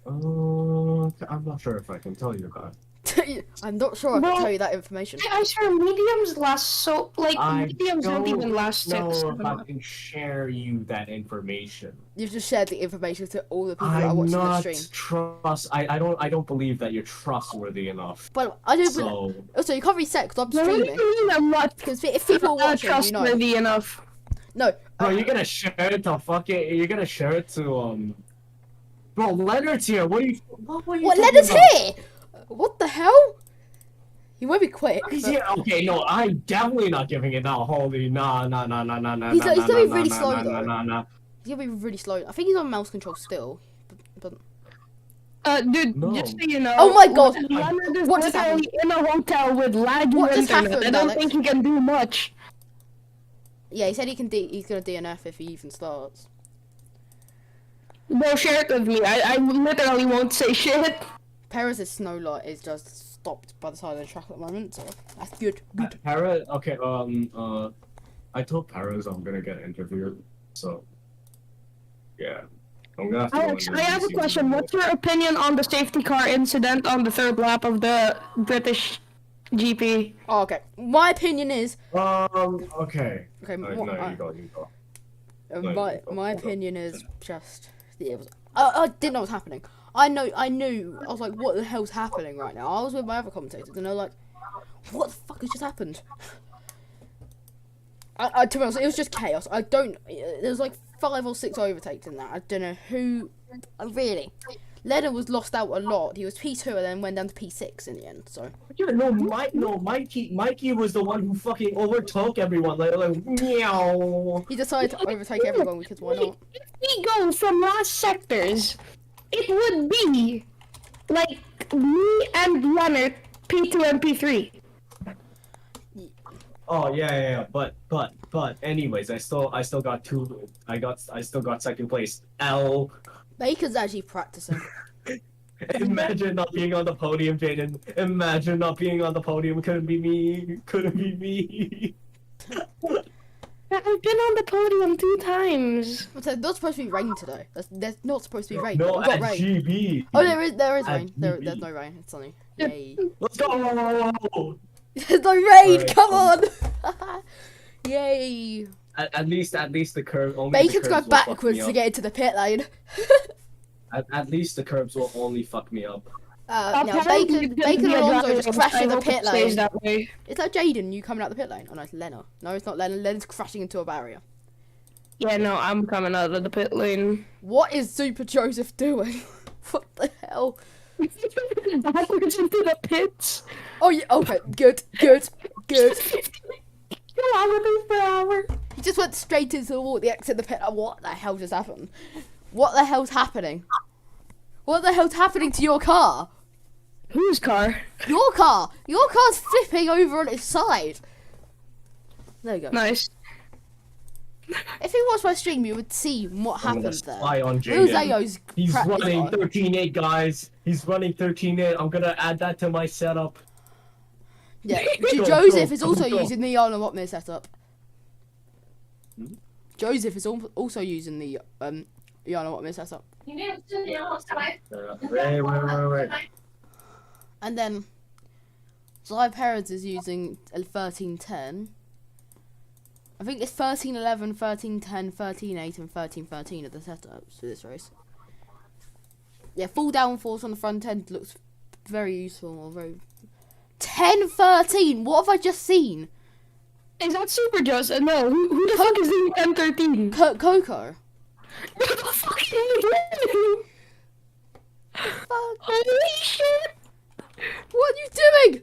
I'm not sure if I can tell you that. I'm not sure I can tell you that information. I swear mediums last so mediums don't even last know 6 if I 7 can share you that information. You've just shared the information to all the people that are watching the stream. I don't believe that you're trustworthy enough. But I do. So Also, you can't reset because I'm What do streaming. you mean I'm not Because if people are watching, you know. trustworthy enough? No. bro, you're gonna share it to fucking. You're gonna share it to Bro, Leonard's here. What are you? What are you What? talking Leonard's about? here. What the hell? He won't be quick. He's but- here. Okay, no, I'm definitely not giving it now. Holy nah. He's gonna be really slow though. Nah. He's gonna be really slow. I think he's on mouse control still. But Dude, No. just so you know. Oh my God. Leonard is What just literally in a hotel with laggy What just internet. happened, I don't Alex? think he can do much. yeah, he said he can. He's gonna DNF if he even starts. Bro, share it with me. I literally won't say shit. Perez's snow light is just stopped by the side of the track at the moment, so that's good. Good. Perez, okay, I told Perez I'm gonna get interviewed, so yeah, I'm gonna have to. Alex, I have a question. What's your opinion on the safety car incident on the 3rd lap of the British GP? Oh, okay. My opinion is. Okay. Okay. No, you go. My opinion is just. It was. I didn't know what was happening. I knew. I was like, what the hell's happening right now? I was with my other commentators, and they're like, what the fuck has just happened? To be honest, it was just chaos. There's like 5 or 6 overtakes in that. I don't know who. Really. Leonard was lost out a lot. He was P2 and then went down to P6 in the end. So. Yeah, Mikey was the one who fucking overtook everyone. Like meow. He decided to overtake everyone because why not? If we go from last sectors, it would be like me and Leonard, P2 and P3. Oh yeah. But anyways, I still got two. I still got second place. L. Baker's actually practicing. Imagine not being on the podium, Jaden. Imagine not being on the podium. Couldn't be me. I've been on the podium 2 times. But there's not supposed to be rain today. There's not supposed to be rain. No, We've got at rain. GB. Oh, there is At rain. There's GB. no rain. It's sunny. Yay. Let's go. There's no rain. Alright, Come on. Yay. At least the curve. Only Bacon's the go curbs will fuck backwards me to up. get into the pit lane. At least the curbs will only fuck me up. Now Apparently Bacon it's gonna be a Alonso driver, just crashed I in the hope it pit stays lane. that way. Is that Jaden? You coming out the pit lane? Oh no, it's Lena. No, it's not Lena. Lena's crashing into a barrier. Yeah, no, I'm coming out of the pit lane. What is Super Joseph doing? What the hell? Backwards into the pits. Oh yeah. Okay. Good. 50 kilometers per hour. He just went straight into the exit of the pit. What the hell just happened? What the hell's happening? What the hell's happening to your car? Whose car? Your car! Your car's flipping over on its side. There you go. Nice. If you watched my stream, you would see what I'm gonna happened there. spy on Will Jaden. Zayo's He's crap is running on. 13.8, guys. He's running 13.8. I'm gonna add that to my setup. Yeah, Go, Joseph go, is also go. using the Yana Watmir setup. Hmm? Joseph is also using the Yana Watmir setup. Right. And then Zai Perez is using a 1310. I think it's 1311, 1310, 13.8 and 1313 of the setups for this race. Yeah, full downforce on the front end looks very useful or very 1013. What have I just seen? Is that Super Joseph? No, who the fuck is doing 1013? Coco. What the fuck are you doing? Fuck. Holy shit! What are you doing?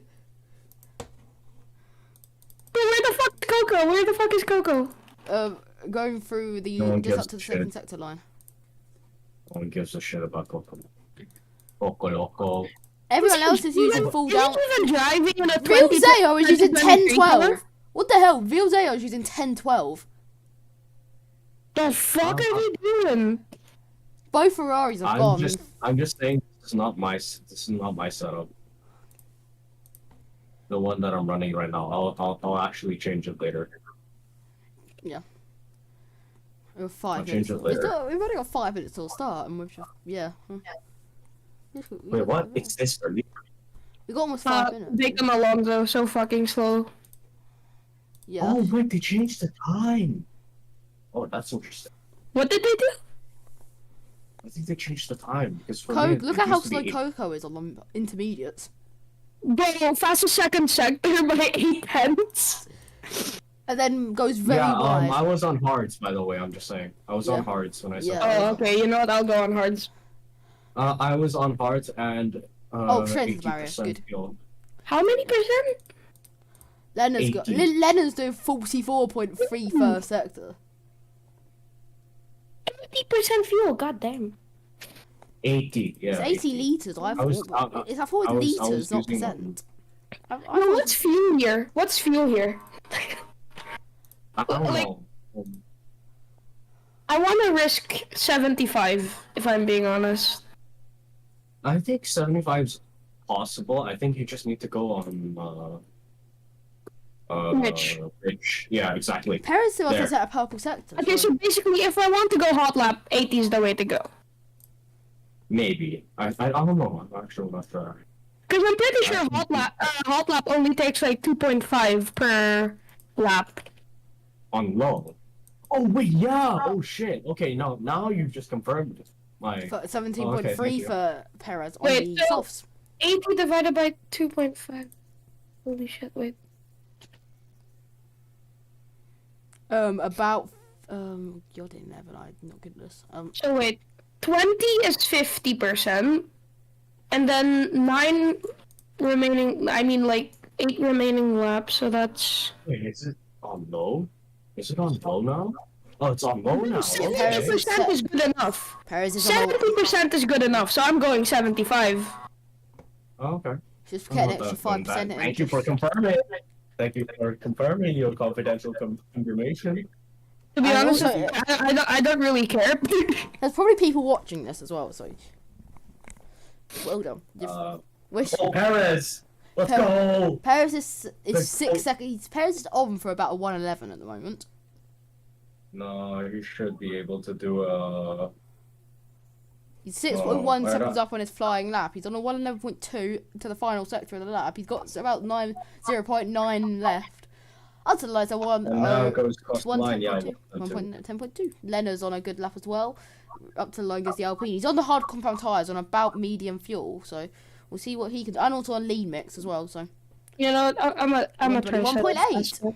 Where the fuck is Coco? Where the fuck is Coco? Going through the No one just gives up to the a second shit. sector line. No one gives a shit about Coco. Coco Loco. Everyone else is using full down. Is he even driving in a Real Zayo is using 2023 1012. color? What the hell? Real Zayo is using 1012. The fuck are you doing? Both Ferraris are gone. I'm just saying this is not my setup. The one that I'm running right now. I'll actually change it later. Yeah. We have 5 I'll change minutes. it later. We've only got 5 minutes till start, and we've just yeah. Wait, what? It's this early? We got almost 5 minutes. Bacon Alonso, so fucking slow. Yeah. Oh, wait, they changed the time. Oh, that's interesting. What did they do? I think they changed the time because for Co- me, look it at how used to slow be Coco is on the intermediates. Bro, fastest second sector by 8 tenths. And then goes very wide. I was on hards, by the way. I'm just saying. I was Yeah. on hards when I said. Yeah. Oh, okay. You know what? I'll go on hards. I was on hards and strength barrier, 80% good. fuel. How many percent? Leonard's got 80. Leonard's doing 44.3 first sector. 80% fuel. God damn. 80, yeah. It's 80 liters. I thought was- it was liters, not using, percent. I Well, thought- what's fuel here? What's fuel here? I don't like- know. I want to risk 75, if I'm being honest. I think 75 is possible. I think you just need to go on Rich. Rich. Yeah, exactly. Perez still has There. to set a purple sector. Okay, so basically, if I want to go hot lap, 80 is the way to go. Maybe. I don't know. I'm actually not sure. Because I'm pretty sure hot lap only takes like 2.5 per lap. On low. Oh wait, yeah. Oh shit. Okay, now you've just confirmed my. For 17.3 okay, thank you. for Perez on Wait, the so- softs. 80 divided by 2.5. Holy shit, wait. About you're in there, but I'm not good at this. So wait, 20 is 50%, and then 9 remaining, I mean like 8 remaining laps, so that's... Wait, is it on low? Is it on low now? Oh, it's on low now. Okay. 70% is good enough. Perez is on the 70% is good enough, so I'm going 75. Oh, okay. just I'm get an not extra that- 5%. Thank you for confirming. Thank you for confirming your confidential information. To be And honest, also- I don't really care. There's probably people watching this as well, so well done. Wish Oh, Perez! Let's Per- go! Perez is Let's 6 go. seconds. Perez is on for about a 1:11 at the moment. No, you should be able to do a. He's 6.1 right seconds up. up on his flying lap. He's on a 1:11.2 to the final sector of the lap. He's got about 0.9 left. Up to the lights, And now it goes across the line. Yeah, 1:10.2. Leonard's on a good lap as well. Up to the line goes the Alpine. He's on the hard compound tyres on about medium fuel, so we'll see what he can do. And also on lean mix as well, so. You know, I'm a 121.8.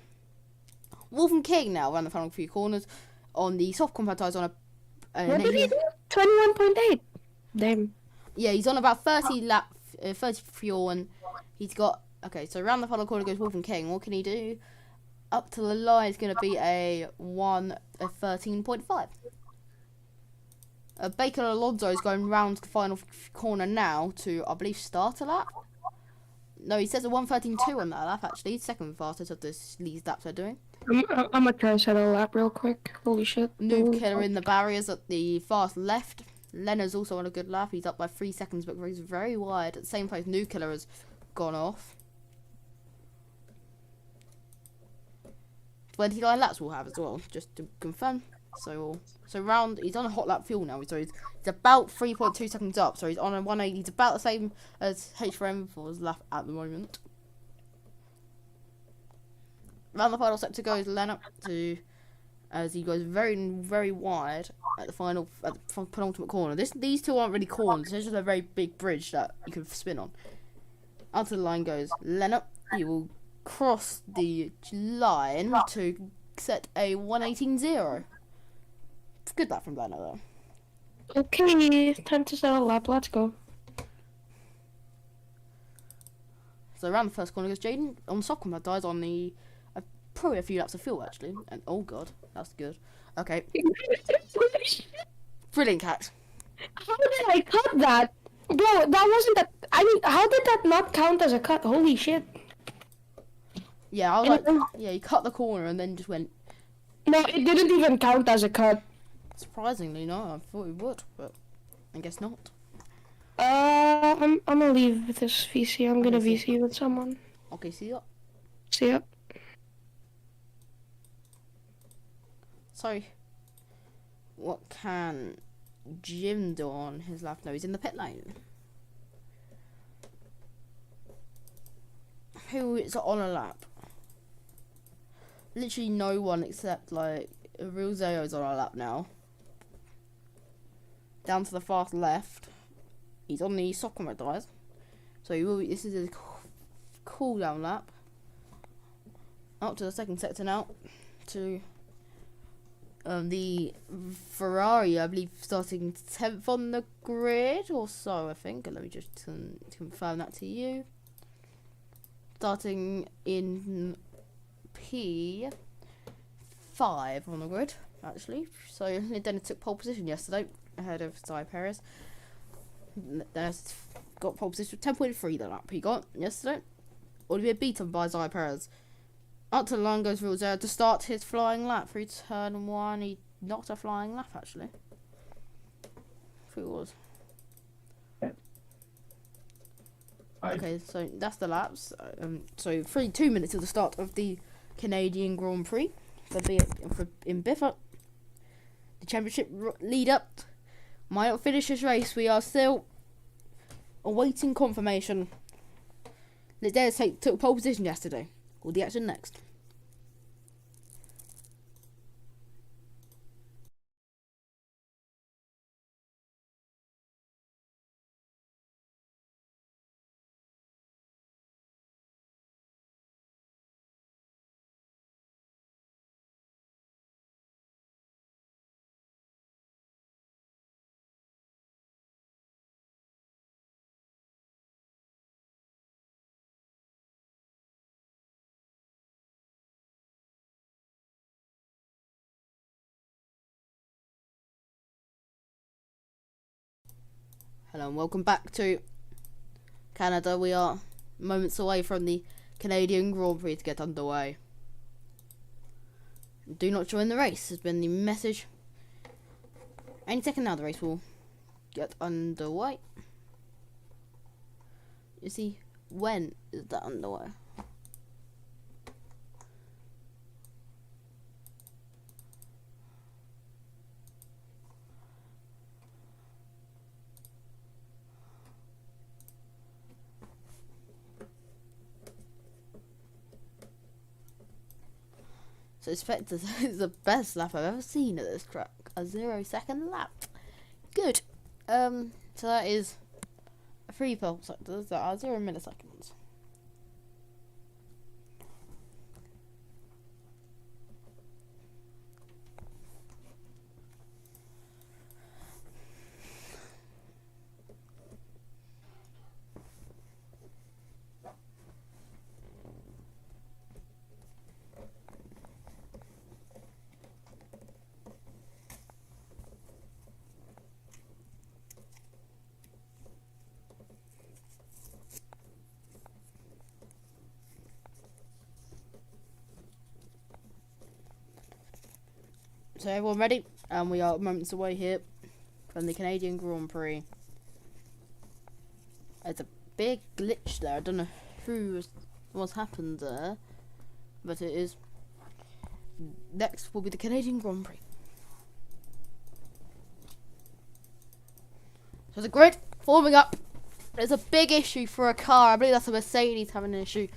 Wolf and King now around the final few corners on the soft compound tyres on a. What did he do? 21.8. Damn. Yeah, he's on about 30 fuel, and he's got. Okay, so around the final corner goes Wolf and King. What can he do? Up to the line is going to be a 13.5. Bacon Alonso is going round the final corner now to, I believe, start a lap. No, he says a 1:13.2 on that lap, actually. Second fastest of this these laps they're doing. I'm gonna try to set a lap real quick. Holy shit. Noob Killer in the barriers at the fast left. Leonard's also on a good lap. He's up by 3 seconds, but he's very wide. At the same place, Noob Killer has gone off. 29 laps we'll have as well, just to confirm. So round, he's on a hot lap fuel now, so he's about 3.2 seconds up, so he's on a 180. He's about the same as H4M for his lap at the moment. Round the final sector goes Leonard to, as he goes very, very wide at the penultimate corner. These two aren't really corners, it's just a very big bridge that you can spin on. Out to the line goes Leonard. He will cross the line to set a 1:18.0. It's good lap from Leonard though. Okay, time to set a lap. Let's go. So around the first corner goes Jaden on the soft compound dies on the probably a few laps of fuel actually. And oh god, that's good. Okay, brilliant catch. How did I cut that? Bro, that wasn't that. I mean, how did that not count as a cut? Holy shit. Yeah, I was like, yeah, he cut the corner and then just went. No, it didn't even count as a cut. Surprisingly, no, I thought it would, but I guess not. I'm gonna leave with this VC. I'm gonna VC with someone. Okay, see ya. See ya. Sorry. What can Jim do on his lap? No, he's in the pit lane. who is on a lap. Literally no one except like Real Zayo's on a lap now. Down to the far left. He's on the soccer mode tyres. So he will be, this is a cool down lap. Up to the second sector now. To the Ferrari, I believe, starting 10th on the grid or so, I think. Let me just confirm that to you. Starting in P5 on the grid, actually. So then it took pole position yesterday ahead of Cy Perez. Then got pole position 10.3 the lap he got yesterday. Already beaten by Cy Perez. Up to the line goes Real Zayo to start his flying lap through turn 1. He not a flying lap actually. Who it was? Okay, so that's the laps. So 2 minutes till the start of the Canadian Grand Prix in BIFR. The championship lead up might not finish this race. We are still awaiting confirmation. Leclerc took pole position yesterday. All the action next. Hello and welcome back to Canada. We are moments away from the Canadian Grand Prix to get underway. Do not join the race has been the message. Any second now the race will get underway. You see, when is that underway? So Spectre is the best lap I've ever seen at this track. A 0-second lap. Good. So that is 3 pole sectors that are 0 milliseconds. So everyone ready? And we are moments away here from the Canadian Grand Prix. There's a big glitch there. I don't know what's happened there, but it is. Next will be the Canadian Grand Prix. So the grid forming up. There's a big issue for a car. I believe that's a Mercedes having an issue.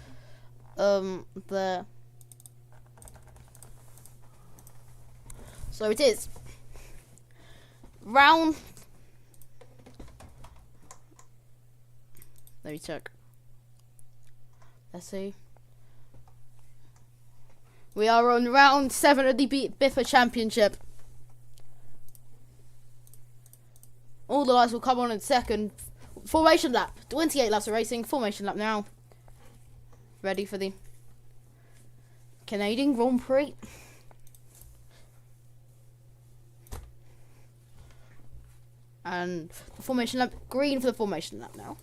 There. So it is round. Let me check. Let's see. We are on round 7 of the BIFR Championship. All the lights will come on in a second. Formation lap. 28 laps of racing. Formation lap now. Ready for the Canadian Grand Prix. And the formation lap, green for the formation lap now.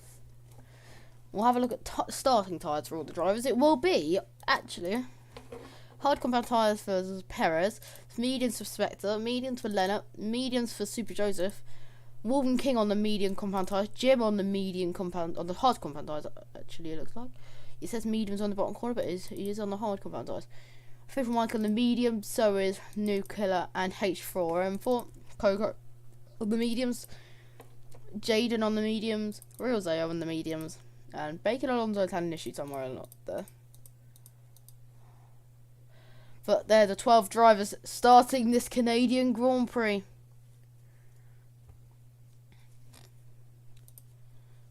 We'll have a look at starting tyres for all the drivers. It will be, actually, hard compound tyres for Perez, mediums for Spectre, mediums for Leonard, mediums for Super Joseph, Wolven King on the medium compound tyres, Jim on the medium compound, on the hard compound tyres, actually, it looks like. It says mediums on the bottom corner, but he is on the hard compound tyres. Fifth Mike on the medium, so is Nuclear and H4, and for Coco on the mediums, Jaden on the mediums, Real Zayo on the mediums, And Bacon Alonso had an issue somewhere or not there. But they're the 12 drivers starting this Canadian Grand Prix.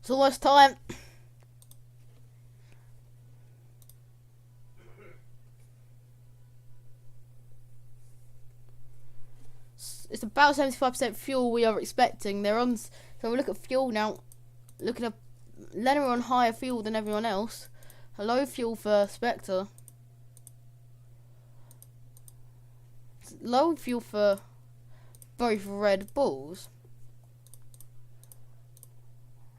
It's almost time. It's about 75% fuel we are expecting. They're on. So we look at fuel now. Looking at Lennon on higher fuel than everyone else. Low fuel for Spectre. Low fuel for both Red Bulls.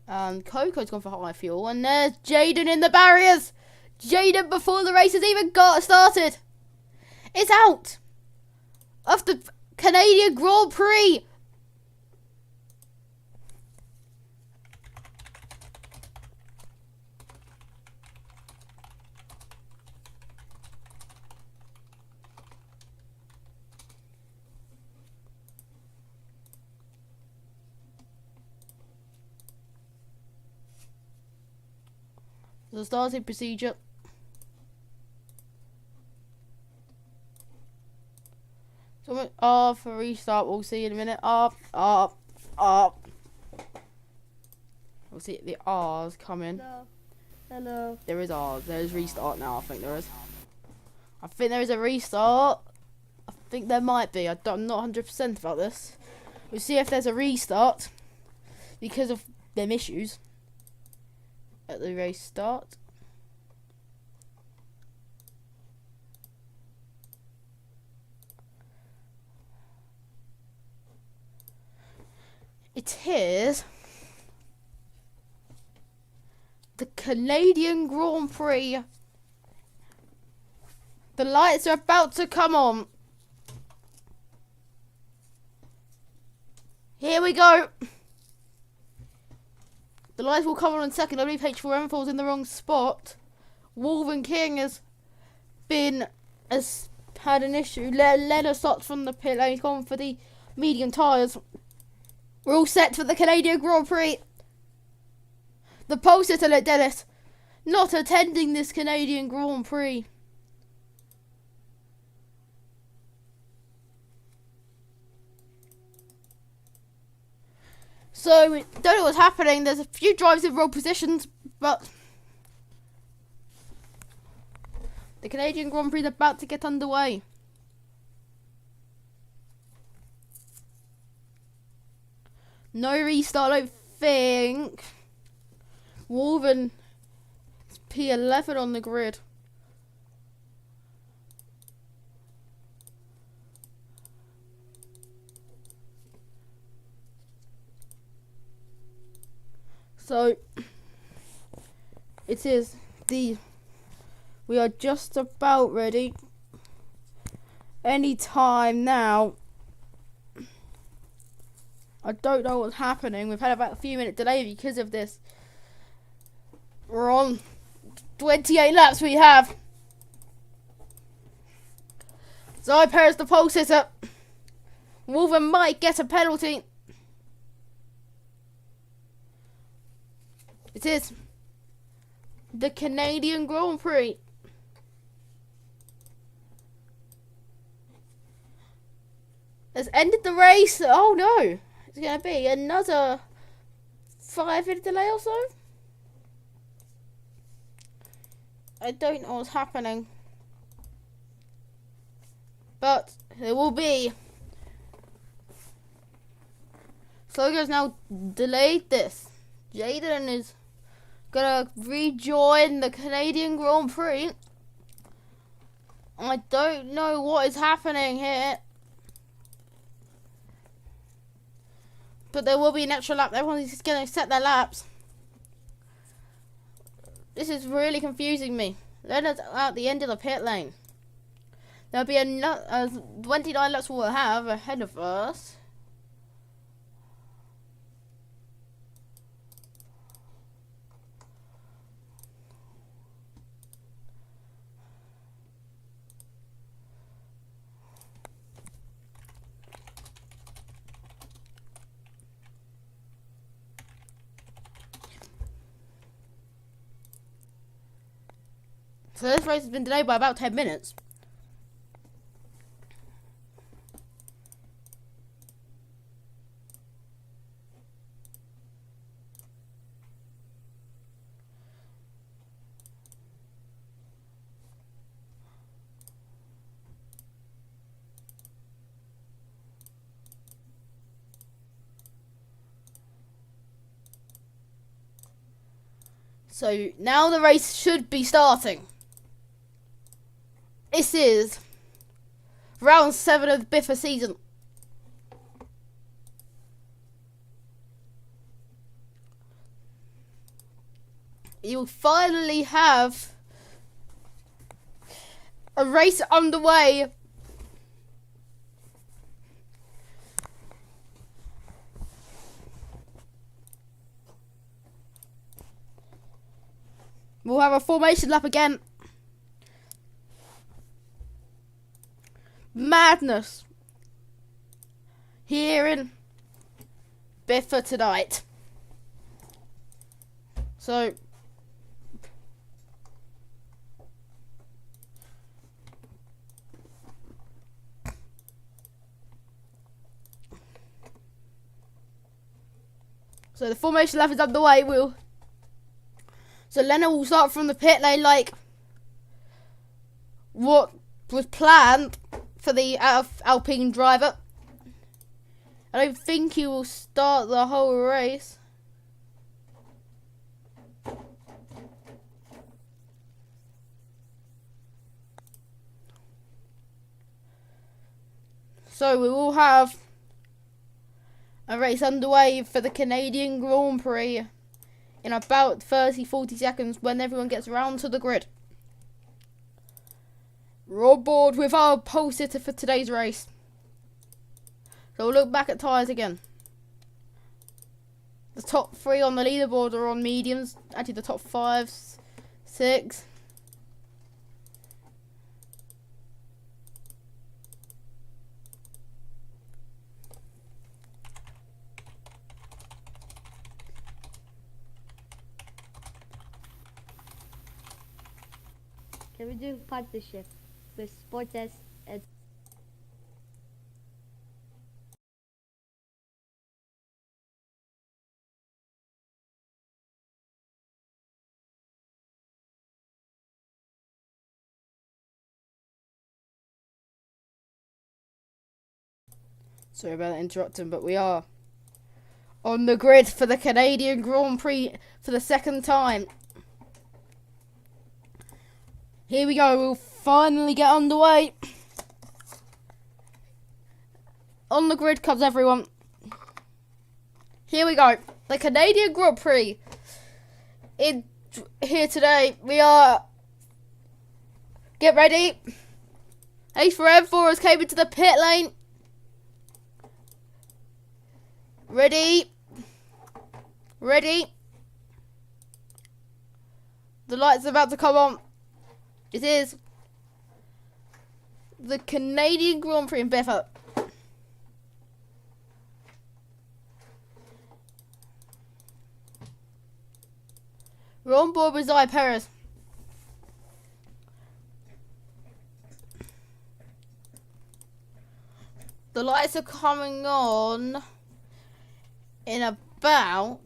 And Coco's gone for high fuel. And there's Jaden in the barriers. Jaden before the race has even got started. It's out of the Canadian Grand Prix. The starting procedure. So R for restart. We'll see in a minute. R. We'll see the R's coming. Hello. There is R's. There is restart now. I think there is. I think there is a restart. I think there might be. I'm not 100% about this. We'll see if there's a restart because of them issues at the race start. It is the Canadian Grand Prix. The lights are about to come on. Here we go. The lights will come on in a second. I believe H4M falls in the wrong spot. Wolven King has had an issue. Leonard starts from the pit lane. He's gone for the medium tyres. We're all set for the Canadian Grand Prix. The pole sitter at Dennis not attending this Canadian Grand Prix. So we don't know what's happening. There's a few drivers in roll positions, but the Canadian Grand Prix is about to get underway. No restart, I don't think. Wolven P11 on the grid. So it is we are just about ready. Any time now. I don't know what's happening. We've had about a few minute delay because of this. We're on 28 laps we have. Zy Perez the pole sitter. Wolven might get a penalty. It is the Canadian Grand Prix. Has ended the race. Oh no. It's going to be another 5-minute delay or so. I don't know what's happening. But there will be. Slogo's now delayed this. Jaden is going to rejoin the Canadian Grand Prix. I don't know what is happening here. But there will be an extra lap. Everyone's going to set their laps. This is really confusing me. Leonard's at the end of the pit lane. There'll be another 29 laps we'll have ahead of us. So this race has been delayed by about 10 minutes. So now the race should be starting. This is round 7 of the BIFR season. You'll finally have a race underway. We'll have a formation lap again. Madness here in BIFR tonight. So the formation lap is underway. So Leonard will start from the pit lane like what was planned for the Alpine driver. I don't think he will start the whole race. So we will have a race underway for the Canadian Grand Prix in about 30-40 seconds when everyone gets round to the grid. We're on board with our pole sitter for today's race. So we'll look back at tyres again. The top 3 on the leaderboard are on mediums. Actually, the top 5, 6. Can we do partnership with Sports and Sorry about interrupting, but we are on the grid for the Canadian Grand Prix for the second time. Here we go, we'll finally get underway. On the grid comes everyone. Here we go, the Canadian Grand Prix. In here today, we are, get ready. A4M4 has came into the pit lane. Ready. Ready. The lights are about to come on. It is the Canadian Grand Prix in BIFR. We're on board with Zai Perez. The lights are coming on in about,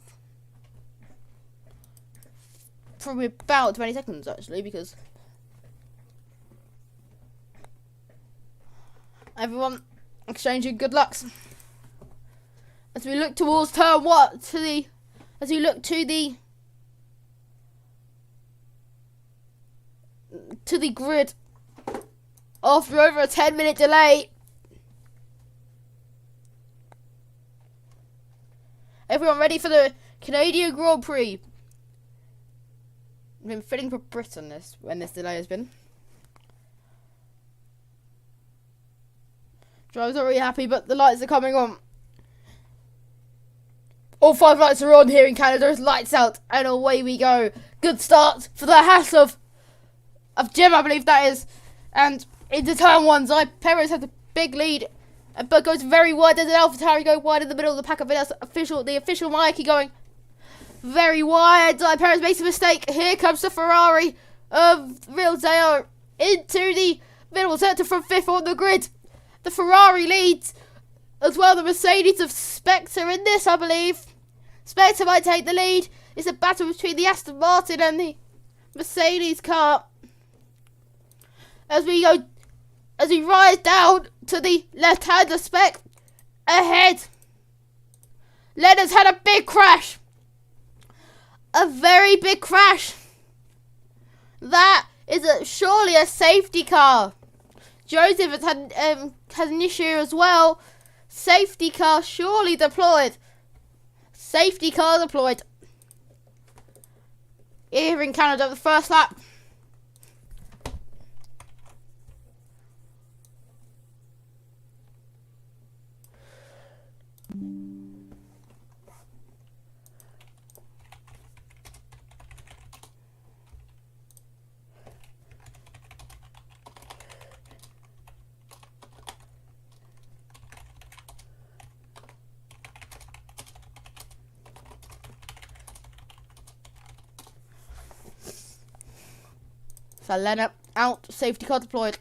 probably about 20 seconds actually, because everyone exchanging good lucks as we look towards turn what as we look to the grid after over a 10-minute delay. Everyone ready for the Canadian Grand Prix? I've been fitting for Britain when this delay has been. Drivers not really happy, but the lights are coming on. All 5 lights are on here in Canada. Lights out, and away we go. Good start for the house of Jim, I believe that is. And into turn 1, Zai Perez has a big lead, but goes very wide. There's an AlphaTauri going wide in the middle of the pack of it. That's the official Mikey going very wide. Zai Perez makes a mistake. Here comes the Ferrari. Real they are into the middle sector from 5th on the grid. The Ferrari leads, as well the Mercedes of Spectre in this, I believe. Spectre might take the lead. It's a battle between the Aston Martin and the Mercedes car. As we rise down to the left-hand of Spec, ahead. Leonard's had a big crash. A very big crash. That is surely a safety car. Joseph has had an issue as well. Safety car surely deployed. Safety car deployed. Here in Canada, the first lap. So Leonard out, safety car deployed.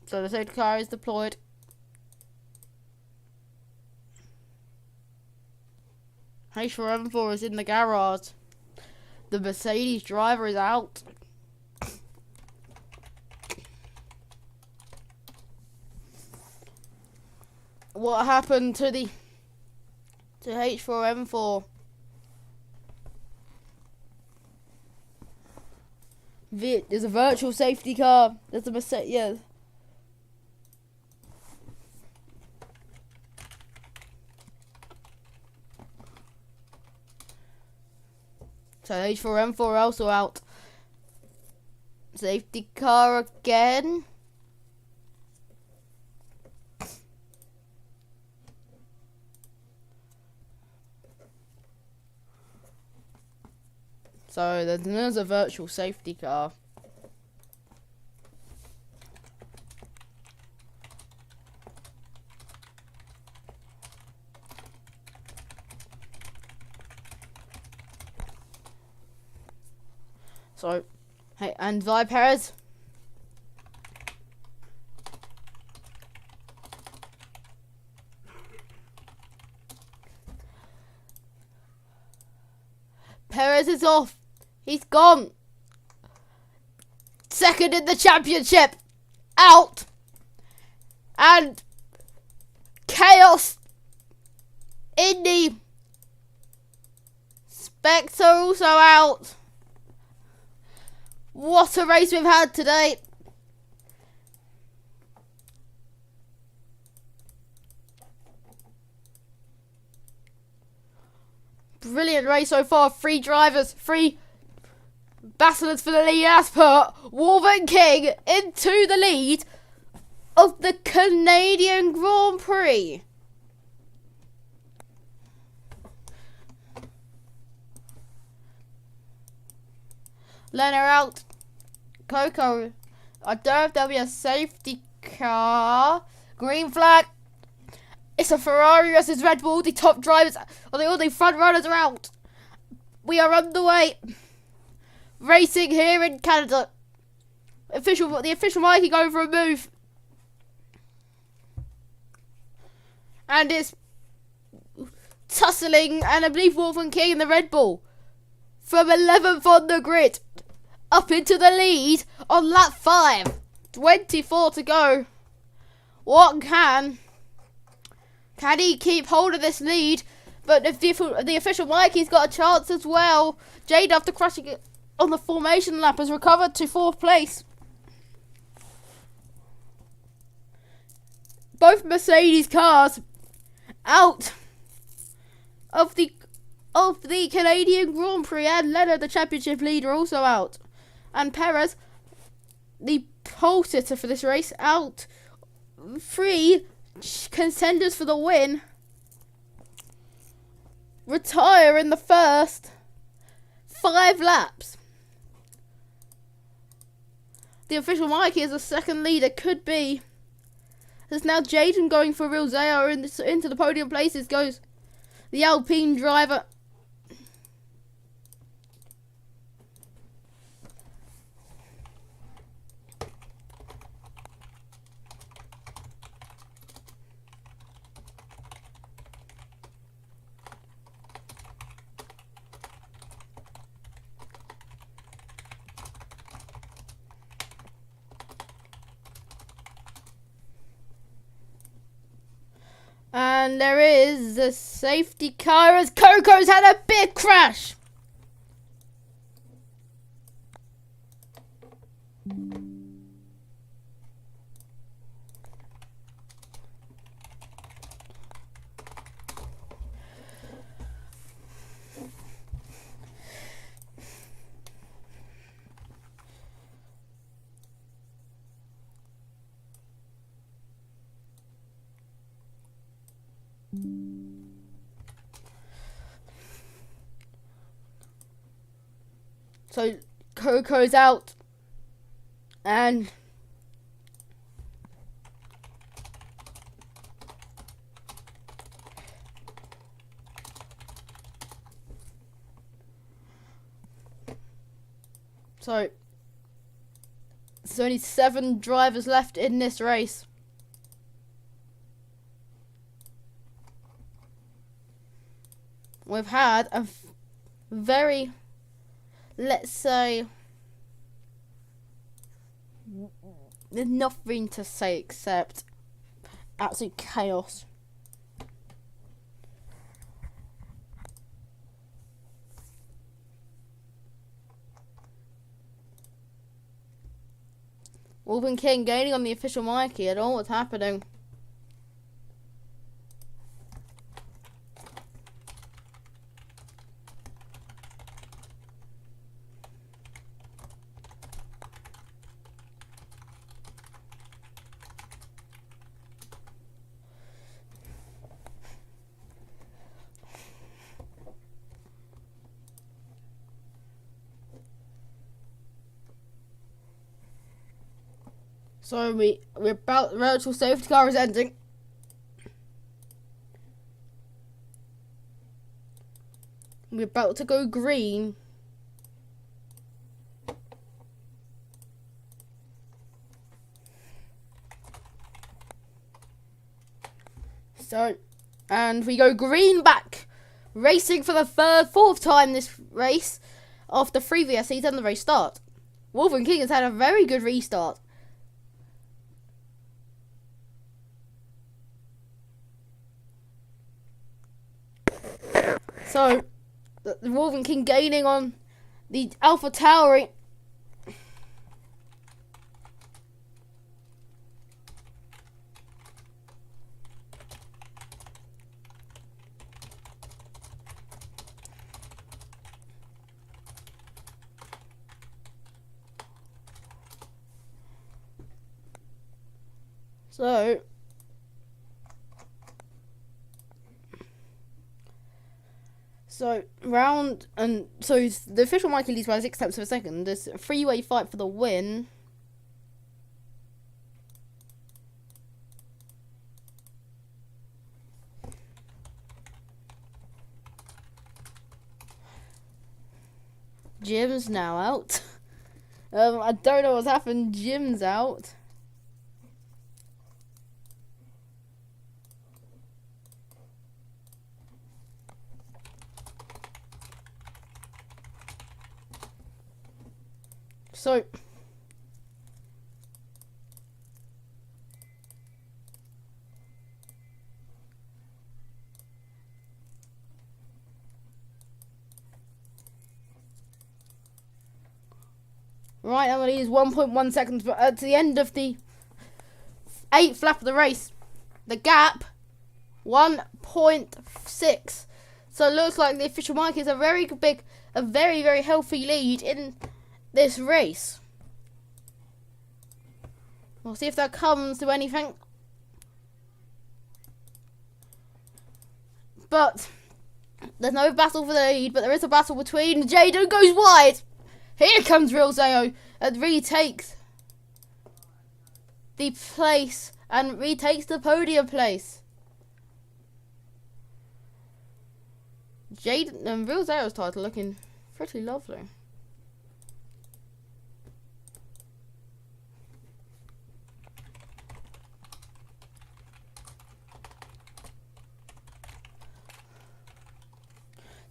So the safety car is deployed. H4M4 is in the garage. The Mercedes driver is out. What happened to H4M4? There's a virtual safety car. There's a Mercedes. Yeah. So H4M4 also out. Safety car again. So there's a virtual safety car. So, hey, and Vi Perez. Perez is off. He's gone. Second in the championship. Out. And chaos in the Spectre also out. What a race we've had today. Brilliant race so far. 3 drivers, 3 battlers for the lead as per Wolven King into the lead of the Canadian Grand Prix. Lena out. Coco. I don't know if there'll be a safety car. Green flag. It's a Ferrari versus Red Bull. The top drivers, or all the front runners are out. We are underway. Racing here in Canada. The official mic going for a move. And it's tussling, and I believe Wolfen King and the Red Bull from 11th on the grid up into the lead on lap 5. 24 to go. What can he keep hold of this lead? But if the official Mikey's got a chance as well. Jade, after crashing it on the formation lap, has recovered to 4th place. Both Mercedes cars out of the of the Canadian Grand Prix, and Leonard, the championship leader, also out. And Perez, the pole sitter for this race, out. 3 contenders for the win retire in the first 5 laps. The official Mikey as a second leader could be. There's now Jaden going for real. They are into the podium places. Goes the Alpine driver. And there is a safety car as Coco's had a big crash. So Coco's out, and so there's only 7 drivers left in this race. We've had a very, let's say, there's nothing to say except absolute chaos. Wolven King gaining on the official Mikey. I don't know what's happening. So we're about, the virtual safety car is ending. We're about to go green. So, and we go green back. Racing for the 4th time this race after 3 VSCs and the race start. Wolven King has had a very good restart. So, the Wolven King gaining on the Alpha Tauri. So round, and so the official Mikey leads by 6 tenths of a second. There's a 3-way fight for the win. Jim's now out. I don't know what's happened. Jim's out. So, right, Emily is 1.1 seconds, but at the end of the 8th lap of the race, the gap 1.6. So it looks like the official mark is a very very healthy lead in this race. We'll see if that comes to anything. But there's no battle for the lead, but there is a battle between Jaden goes wide. Here comes Real Zayo and retakes the place and retakes the podium place. Jaden and Real Zayo's title looking pretty lovely.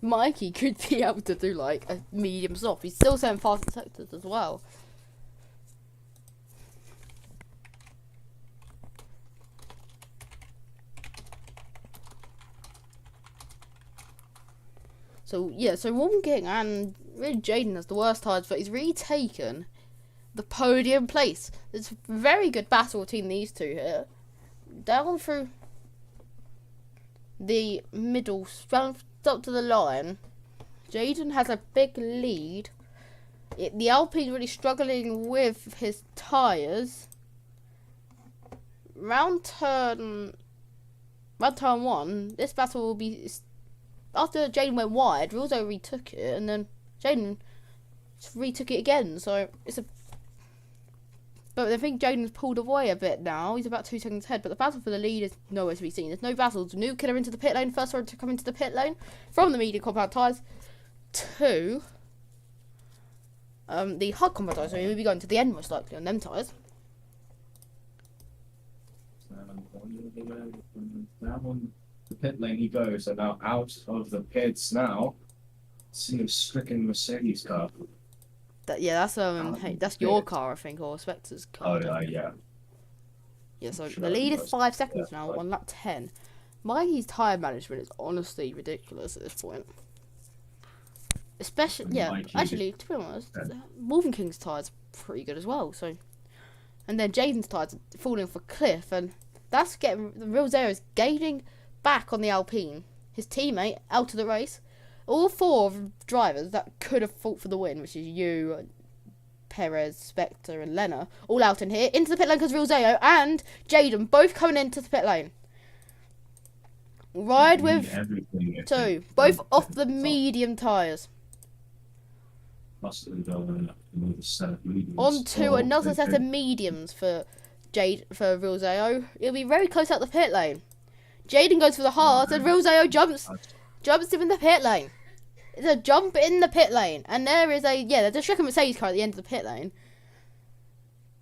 Mikey could be able to do like a medium soft. He's still saying fast sectors as well. So yeah, so Wolven King and really Jaden has the worst tides, but he's retaken the podium place. It's a very good battle between these two here. Down through the middle, up to the line. Jaden has a big lead. The Alpine's really struggling with his tyres. Round turn 1, this battle will be... After Jaden went wide, Rilzo retook it, and then Jaden retook it again, so it's a... But I think Jaden's pulled away a bit now. He's about 2 seconds ahead, but the battle for the lead is nowhere to be seen. There's no battles. New Killer into the pit lane. First one to come into the pit lane from the medium compound tyres to the hard compound tyres. So we'll be going to the end most likely on them tyres. Down the pit lane he goes, so now out of the pits now. See a stricken Mercedes car. That's that's your car, I think, or Spectre's car. Oh, yeah. Yeah, so the lead is 5 seconds now on lap 10. Mikey's tyre management is honestly ridiculous at this point. Especially, actually, to be honest, Wolven King's tyres are pretty good as well. So, and then Jaden's tyres are falling for Cliff, and that's getting the Real Zero is gaining back on the Alpine. His teammate out of the race. All 4 drivers that could have fought for the win, which is you, Perez, Spectre, and Lena, all out in here. Into the pit lane because Real Zayo and Jaden both coming into the pit lane. Ride with 2, both off the medium tyres. On to another set of mediums for Real Zayo. It'll be very close out the pit lane. Jaden goes for the hard, and Real Zayo jumps in the pit lane. It's a jump in the pit lane, and there's a second Mercedes car at the end of the pit lane.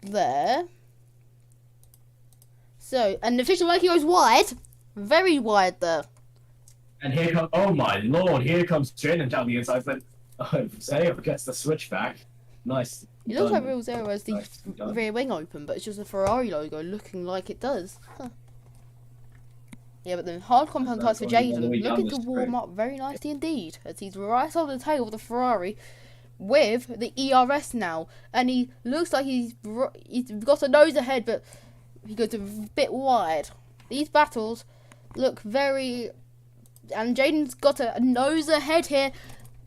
There. So, and the official Mikey goes wide, very wide there. And here comes, oh my lord, here comes Jaden down the inside, but Zayo gets the switchback. Nice. It looks like Real Zero has the rear wing open, but it's just a Ferrari logo looking like it does. Huh. Yeah, but the hard compound tyres for Jaden looking to warm up very nicely indeed, as he's right on the tail of the Ferrari with the ERS now, and he looks like he's got a nose ahead, but he goes a bit wide. These battles look very, and Jaden's got a nose ahead here.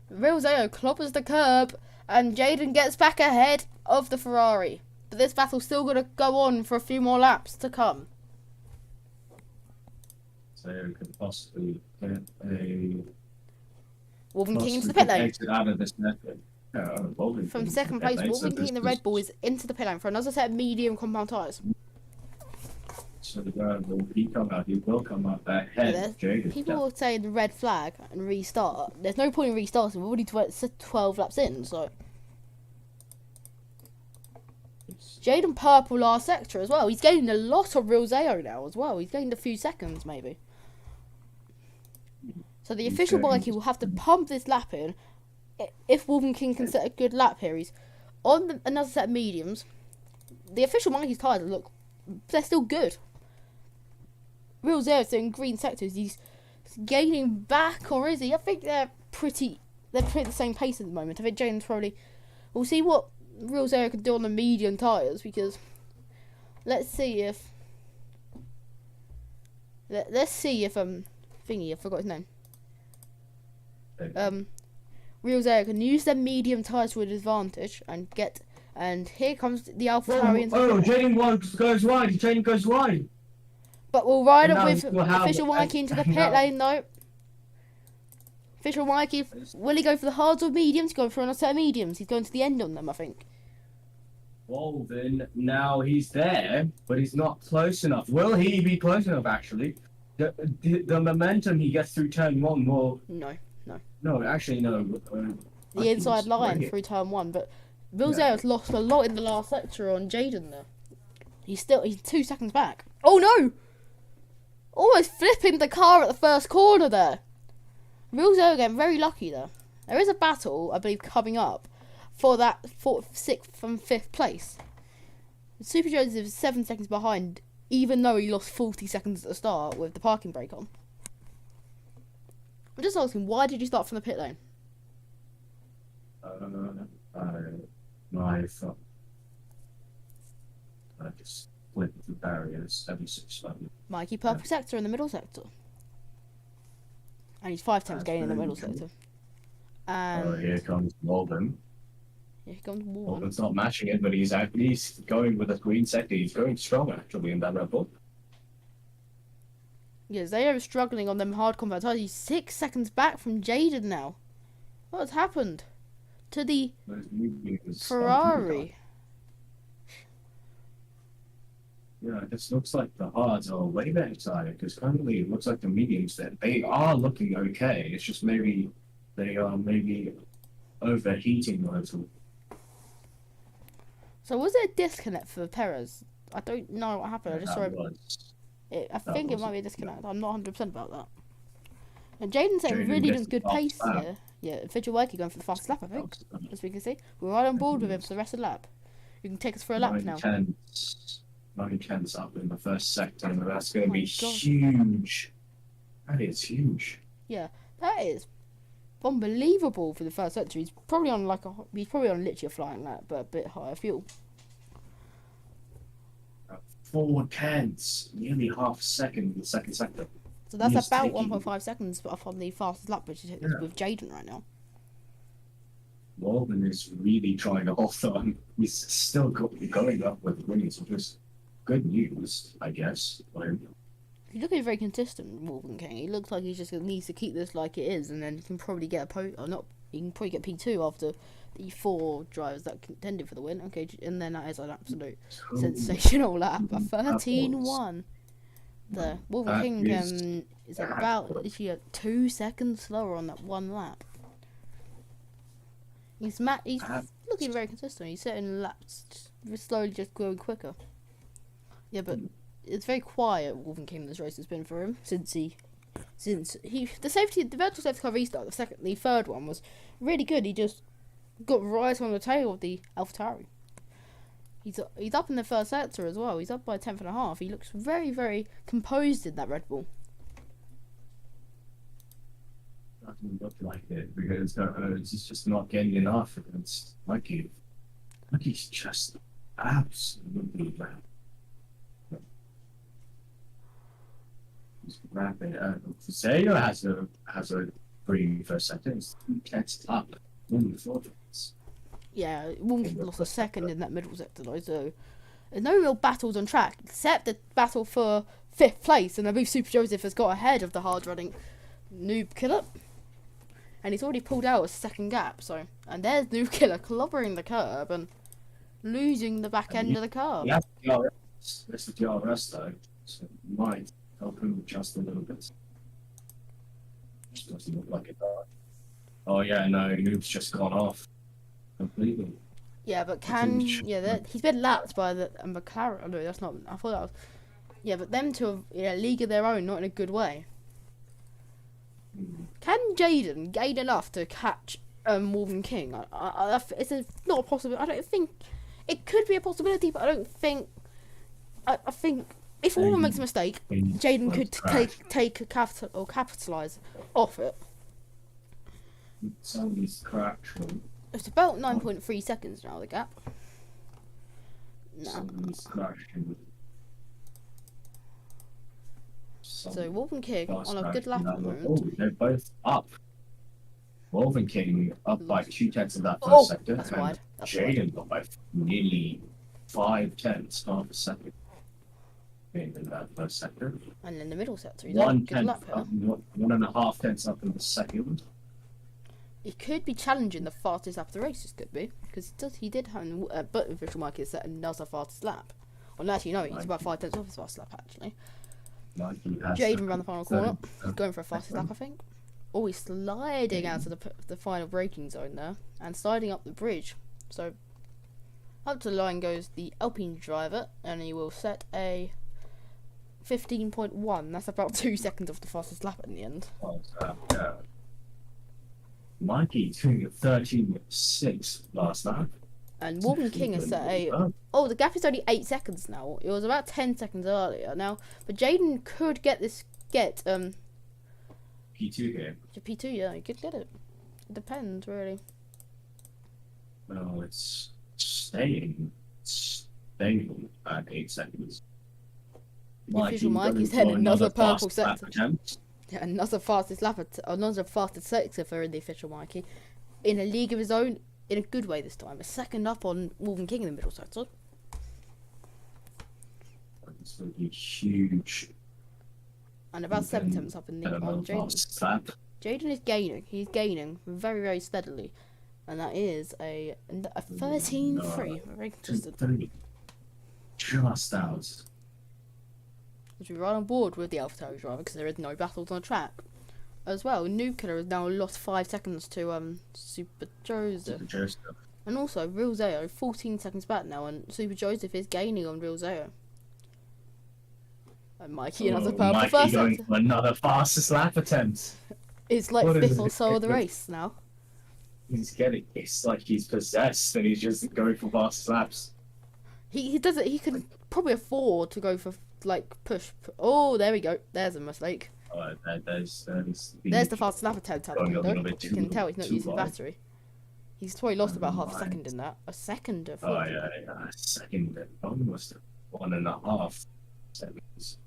Real Zayo clobbers the curb, and Jaden gets back ahead of the Ferrari. But this battle's still going to go on for a few more laps to come. So could possibly get a... Wolven King into the pit lane. Out of this From second place, Wolven King in the Red Bull is into the pit lane for another set of medium compound tyres. So will he come out? He will come out ahead. People will say the red flag and restart. There's no point in restarting. We're already 12 laps in, so... Jaden purple last sector as well. He's gained a lot of Real Zayo now as well. He's gained a few seconds, maybe. So the official Mikey will have to pump this lap in. If Wolven King can set a good lap here, he's on another set of mediums. The official Mikey's tyres look... They're still good. Real Zayo's in green sectors. He's gaining back, or is he? I think they're pretty the same pace at the moment. I think Jaden's probably... We'll see what Real Zayo can do on the medium tyres, because let's see if thingy, I forgot his name. Real Zero can use their medium tyres to an advantage and get. And here comes the AlphaTauri. Jaden goes wide. Jaden goes wide. But we'll ride it And with now we'll have- Official Mikey into the and pit now- lane though. Official Mikey, will he go for the hards or mediums? He's going for a set of mediums. He's going to the end on them, I think. Well, then now he's there, but he's not close enough. Will he be close enough? Actually, the momentum he gets through turn 1 will. No. No, actually no. The inside line through turn 1, but Real Zero's lost a lot in the last sector on Jaden there. He's 2 seconds back. Oh no! Almost flipping the car at the first corner there. Real Zero getting very lucky there. There is a battle, I believe, coming up for that 4th, 6th and 5th place. Super Joseph is 7 seconds behind, even though he lost 40 seconds at the start with the parking brake on. I'm just asking, why did you start from the pit lane? My thought. I just split the barriers every 6 months. Mikey, purple sector in the middle sector. And he's 5 times That's gain in the very middle true. sector. And Here comes Morgan. here comes Warren. Morgan's not matching it, but he's at least going with a green sector. He's going strong actually in that Red Bull. Yes, they are struggling on them hard combat tires. He's 6 seconds back from Jaden now. What has happened to the Those movements- Ferrari? Yeah, it just looks like the hards are way better excited because currently it looks like the mediums that they are looking okay. It's just maybe they are overheating a little. So was there a disconnect for Perez? I don't know what happened. I just saw That it. was- I think it was might be a it, disconnect. I'm not 100% about that. And Jaden's at a Jaden really gets good the fast pace lap. here. Yeah, Vigil Wakey going for the fastest lap, I think. As we can see. We're right on board with him for the rest of the lap. You can take us for a lap now. 9 tenths up in the first sector, and that's going to Oh be my God. huge. That is huge. That is unbelievable for the first sector. He's probably on literally a flying lap, but a bit higher fuel. 4 tenths, nearly half a second in the second sector. So that's He's about taking- 1.5 seconds off on the fastest lap, which is Yeah. with Jaden right now. Morgan is really trying to hold on. He's still going up with wins, which is good news, I guess. He's looking very consistent, Morgan King. He looks like he just needs to keep this like it is, and then he can probably get he can probably get P2 after the 4 drivers that contended for the win. Okay, and then that is an absolute sensational lap. A 13-1. The Morgan That King is is about literally 2 seconds slower on that one lap. He's looking very consistent. He's setting laps slowly, just going quicker. Yeah, but it's very quiet. Wolven King this race has been for him the virtual safety car restart. The third one was really good. He just got right on the tail of the AlphaTauri. He's up in the first sector as well. He's up by 10th and a half. He looks very, very composed in that Red Bull. Doesn't look like it because it's just not getting enough. It's Mikey's just absolutely bad. He's rapid. Zayo has a pretty first second. It's 2 tenths up. Only 4 tenths. Yeah, Wolven lost a second in that middle sector though, so there's no real battles on track except the battle for 5th place, and I believe Super Joseph has got ahead of the hard running Noob Killer. And he's already pulled out a second gap, and there's Noob Killer clobbering the curb and losing the back end of the car. Yeah, DRS. It's the DRS though, so it might help him just a little bit. Just doesn't look like it does. Oh yeah, no, Noob's just gone off completely. Yeah, but he's been lapped by the McLaren. Oh, no, that's not. I thought that was. Yeah, but them two are league of their own, not in a good way. Can Jaden gain enough to catch Wolven King? It's not a possibility. I don't think it could be a possibility, but I don't think. I think if Wolven makes a mistake, Jaden could capitalise off it. Somebody's crashing. It's about 9.3 seconds now, the gap. No. Somebody's crashing. So Wolven King on a good lap at the moment. Oh, they're both up. Wolven King up by 2/10 in that first Oh, sector, that's and wide. That's wide. Jaden up by nearly 5/10 half a second in that first sector. And in the middle sector, he's on good 1/10 luck here. up, 1.5 tenths up in the second. He could be challenging the fastest lap of the race. This could be because he did have but official market set another fastest lap. Well, actually, no, he's about 5 tenths off his fastest lap actually. Jaden ran the final corner, going for a fastest lap, I think. Oh, he's sliding out of the final braking zone there and sliding up the bridge. So up to the line goes the Alpine driver, and he will set a 15.1. That's about 2 seconds off the fastest lap in the end. Mikey doing a 13.6 last lap. And Wolven King has set a... Oh, the gap is only 8 seconds now. It was about 10 seconds earlier. Now, but Jaden could get P2 here. P2, yeah, he could get it. It depends, really. No, it's staying at 8 seconds. The official Mikey going said for another purple fast lap sector. attempt. Yeah, another fastest sector for the official Mikey. In a league of his own, in a good way this time. A second up on Wolven King in the middle sector. It's going to be huge. And about 7 tenths up in the on Jaden. Jaden is gaining. He's gaining very, very steadily. And that is a 13-3. Very interesting. Just out. Which we're right on board with the AlphaTauri driver because there is no battles on the track. As well, Nuclear has now lost 5 seconds to Super Joseph. And also, Real Zeo, 14 seconds back now, and Super Joseph is gaining on Real Zeo. And Mikey, another purple Mikey first going sector. for another fastest lap attempt. It's like What is 5th or it? so of the race now. It's like he's possessed and he's just going for fastest laps. He does it. He can probably afford to go for like push. Oh, there we go. There's a mistake. There's There's the fastest lap attempt Going a happening little though. bit You can too- tell he's not too using wide. battery. He's probably lost about half a Right. second in that. A second of Oh yeah, a second, almost 1.5 seconds.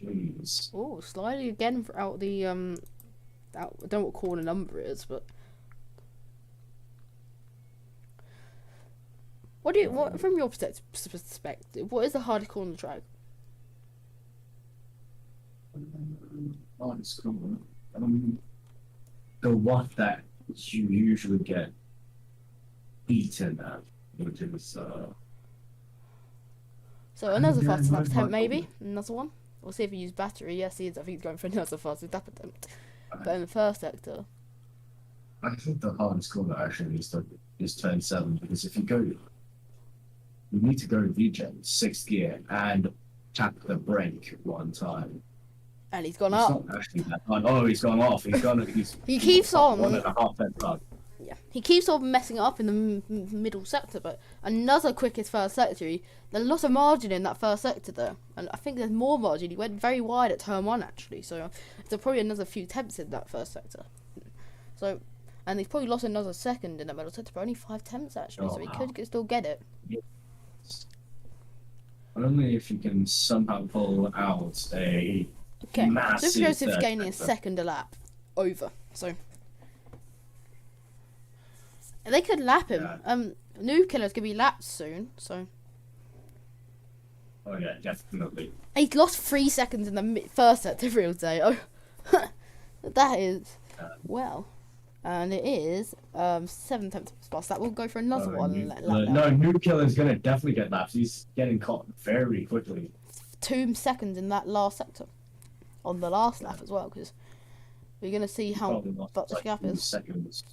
Jeez. Oh, sliding again for out the out, I don't know what corner number it is, but what from your perspective, what is the hardest corner on the track? Oh, it's cool. The one that you usually get beaten at, which is So another Yeah, fastest lap no, attempt no. maybe, another one. We'll see if he uses battery. Yes, he is. I think he's going for another fastest lap attempt. But in the first sector, I think the hardest corner actually is turn 7, because if you need to go regen 6th gear and tap the brake one time. and he's gone It's up. not actually that hard. Oh, he's gone off. He keeps on. 1.5 tenths up. Yeah, he keeps on messing it up in the middle sector, but another quickest first sector. There's a lot of margin in that first sector there, and I think there's more margin. He went very wide at turn 1 actually, so there's probably another few tenths in that first sector. So, and he's probably lost another second in that middle sector, but only 5 tenths actually, so he could still get it. Only if you can somehow pull out a Okay, massive Super Joseph's third gaining a sector. second a lap over, so they could lap him. Yeah. New Killer's gonna be lapped soon, so. Oh yeah, definitely. He's lost 3 seconds in the first set to Real Day. Oh, that is well, and it is 7 tenths past. That will go for another one. New Killer's gonna definitely get laps. He's getting caught very quickly. 2 seconds in that last sector, on the last lap as well, because we're gonna see how Probably lost, but the like, gap 2 is. seconds.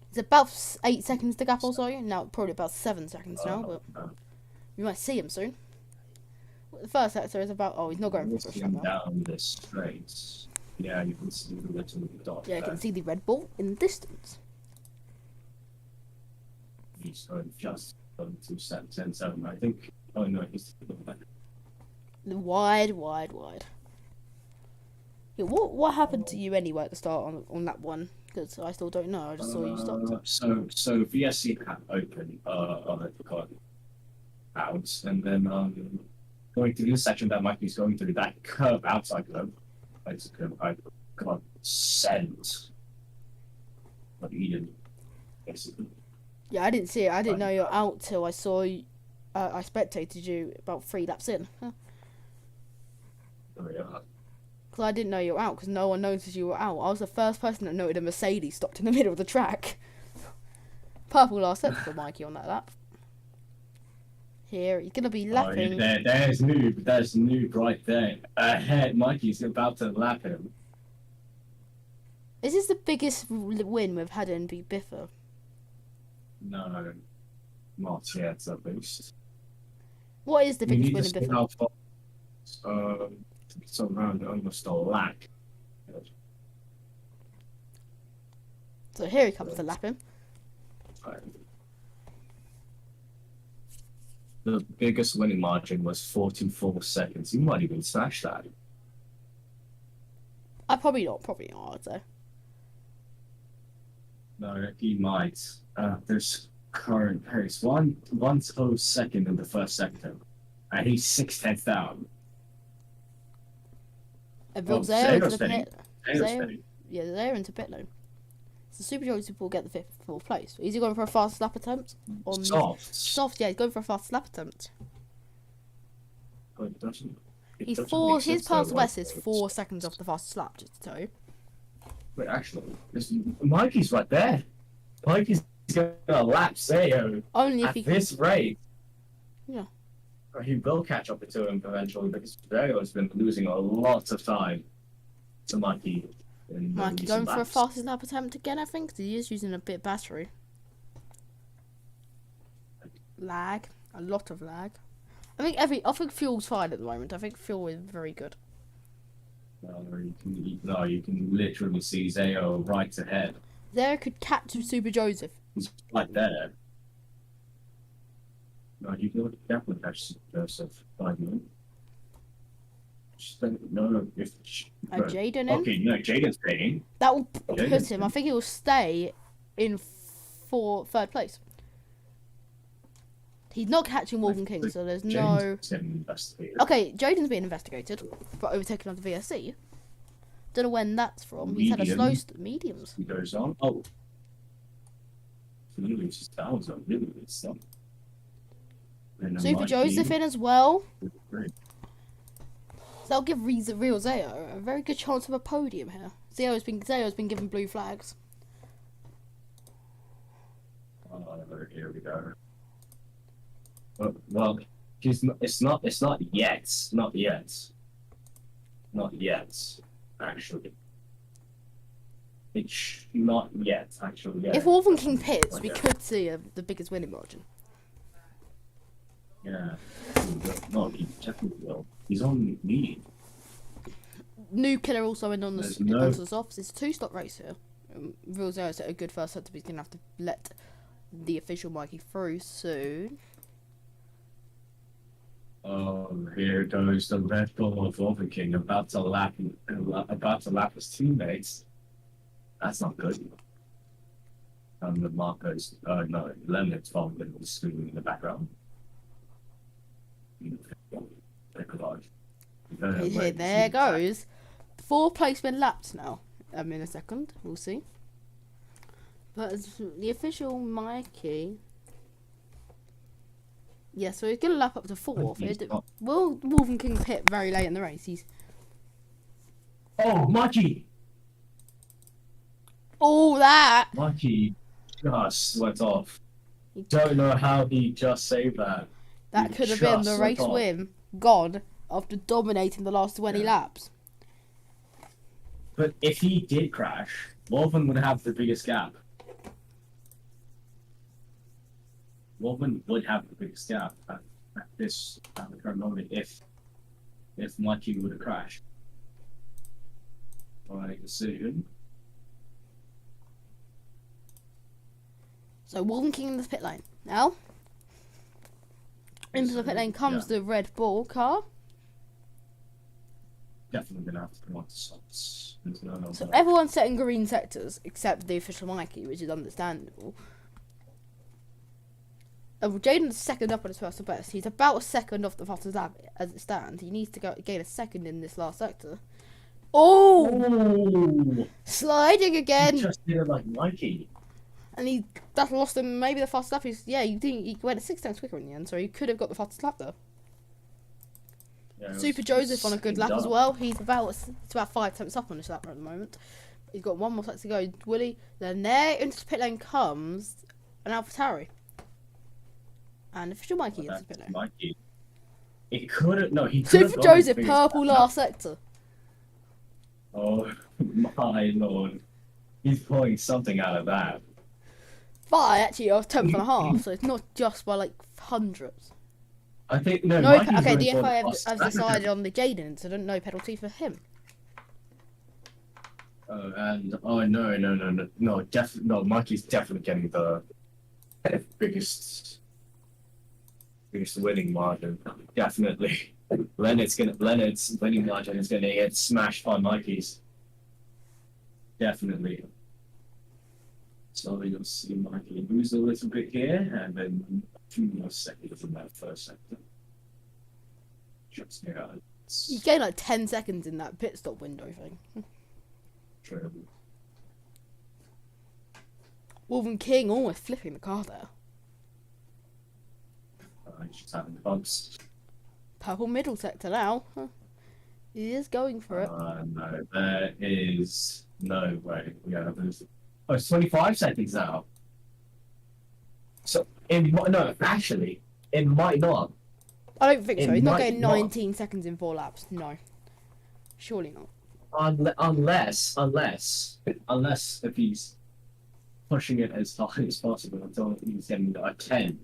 It's about 8 seconds the gap also. Now probably about 7 seconds now, but you might see him soon. The first sector is about. Oh, he's not going for a push Walking now. down the straight. Yeah, you can see the little dot. Yeah, you there. can see the Red Bull in the distance. He's going just to 10-7, I think. Oh no, he's Wide. Yeah, what happened to you anyway at the start on that one? Because I still don't know. I just saw you stopped. So VSC had open on it got out, and then going through this section that Mikey's going through, that curve outside curve, I got sent Like Eden, basically. Yeah, I didn't see it. I didn't know you were out till I saw you. I spectated you about 3 laps in. Oh yeah. Because I didn't know you were out, because no one noticed you were out. I was the first person that noted a Mercedes stopped in the middle of the track. Purple last set for Mikey on that lap. Here, he's going to be lapping. Oh, yeah, there's Noob right there. Ahead, Mikey's about to lap him. Is this the biggest win we've had in BIFR? No, not yet, at least. What is the We biggest need win to in see BIFR? how far. It's around almost a lap. So here he comes to lap him. The biggest winning margin was 44 seconds. You might even smash that. Probably not, I'd say. No, he might. There's current pace. One whole second in the first sector. And he's 6/10 down. And Bill Oh, Zaire into Zayo's the spinning. pit. Zayo's Zaire, spinning. yeah, Zaire into pit lane. So Super Jones will get the 4th place. Is he going for a fast lap attempt? Or Soft. Soft, yeah, he's going for a fast lap attempt. But it doesn't- it He's doesn't 4, make his sense, pass though, west like, is 4 seconds off the fastest lap, just to tell you. Wait, actually, Mikey's right there. Mikey's gonna lap Zayo Only if at he this rate. Yeah. Or he will catch up to him eventually because Zayo has been losing a lot of time to Mikey. Mikey going for a fastest lap attempt again, I think, 'cause he is using a bit of battery. Lag. A lot of lag. I think fuel's fine at the moment. I think fuel is very good. No, you can literally see Zayo right ahead. There could catch Super Joseph. He's right there. No, you can definitely catch Joseph. No, if And Jaden in. okay, no, Jaden's paying. That will Jaden's put him. I in. think he will stay in 3rd place. He's not catching Wolven King, so there's no. Jaden's getting investigated. Okay, Jaden's being investigated for overtaking on the VSC. Don't know when that's from. He's had a slow mediums. He goes on. Oh, he loses down on really good stuff. Super Joseph in as well. Great. So that'll give real Zayo a very good chance of a podium here. Zayo's been given blue flags. Here we go. Well, it's not yet. Actually, it's not yet. Actually, yeah. If Wolven King pits, Not we yet. could see the biggest winning margin. Yeah. No, he definitely will. He's on medium. New Killer also in on the There's no- onto the softs. It's a 2-stop race here. Real Zayo's at a good first sector, but he's gonna have to let the official Mikey through soon. Oh, here goes the Red Bull of Wolven King about to lap his teammates. That's not good. The Marco's Lemon's following the screaming in the background. Okay, there goes. 4th place been lapped now. In a second, we'll see. But the official Mikey. Yeah, so he's gonna lap up to 4th. Will Wolven King pit very late in the race? Oh, Mikey! All that. Mikey just went off. Don't know how he just saved that. That He could have been the just race went off. win gone after dominating the last 20 Yeah. laps. But if he did crash, Wolven would have the biggest gap. Wolven would have the biggest gap at the current moment if Mikey would have crashed. Right decision. So Wolven King in the pit lane. Now, into the pit lane comes the Red Bull car. Definitely gonna have to put on socks. So everyone's setting green sectors except the official Mikey, which is understandable. Jaden's second up on his personal best. He's about a second off the fastest lap as it stands. He needs to gain a second in this last sector. Oh, Oh, sliding he again. just did it like Mikey. And that lost him maybe the fastest lap. He went 6 times quicker in the end, so he could have got the fastest lap there. Yeah, it Super was Joseph on a good lap up. as well. It's about 5 tenths up on this lap at the moment. He's got one more set to go. Willie, then there into the pit lane comes an AlphaTauri. And official Mikey into the pit lane. Mikey. He couldn't. No, he could. Super Joseph, purple last sector. Oh my lord, he's pulling something out of that. But actually, I was 10th and a half, so it's not just by like hundreds. I think no. No, Mikey's okay, the running for FIA plus has decided on the Jaden incident, no penalty for him. Oh, and no, definitely no. Mikey's definitely getting the biggest winning margin. Definitely, Leonard's winning margin is gonna get smashed by Mikey's. Definitely. So you'll see Mikey lose a little bit here, and then a few more seconds in that first sector. Just yeah, You it's gain like 10 seconds in that pit stop window thing. terrible. Wolven King almost flipping the car there. He's just having bumps. Purple middle sector now. He is going for it. No, there is no way. Yeah, there's. Oh, it's 25 seconds now. So actually, it might not. I don't think so. It He's not might getting not. 19 seconds in 4 laps. No. Surely not. Unless if he's pushing it as hard as possible until he's getting a 10.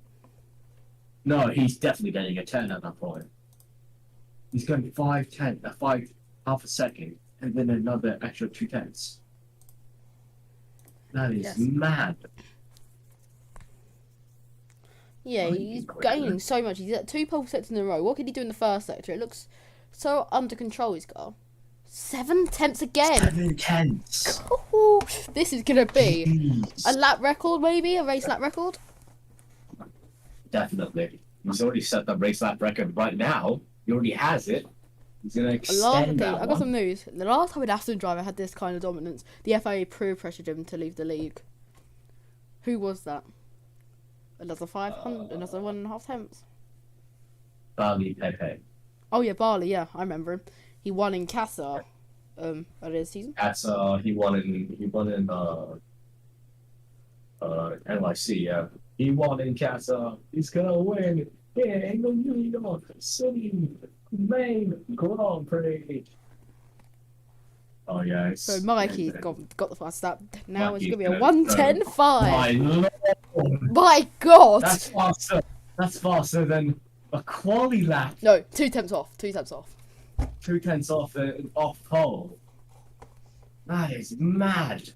No, he's definitely getting a 10 at that point. He's going 5 half a second, and then another extra 2 tenths. That is Yes. mad. Yeah, Might he's be quicker. gaining so much. He's at 2 pole sectors in a row. What could he do in the first sector? It looks so under control, his car. 7 tenths again. 7 tenths. Ooh, this is going to be Jeez. a lap record, maybe? A race lap record? Definitely. He's already set the race lap record right now. He already has it. He's going to Last extend thing, that I got one. some news. The last time an Aston driver had this kind of dominance, the FIA peer pressured him to leave the league. Who was that? Another 500, another 1.5 tenths. Barley Pepe. Oh yeah, Barley. Yeah, I remember him. He won in Qatar, earlier this season. That's he won in NYC, yeah. He won in Qatar. He's gonna win here in the New York City main Grand Prix. Oh yeah, it's So Mikey's got the fast lap. Now Mikey's it's gonna be a gonna 1:10.5. My lord, My God! that's faster. That's faster than a quali lap. No, 2 tenths off. 2 tenths off. 2 tenths off the off pole. That is mad.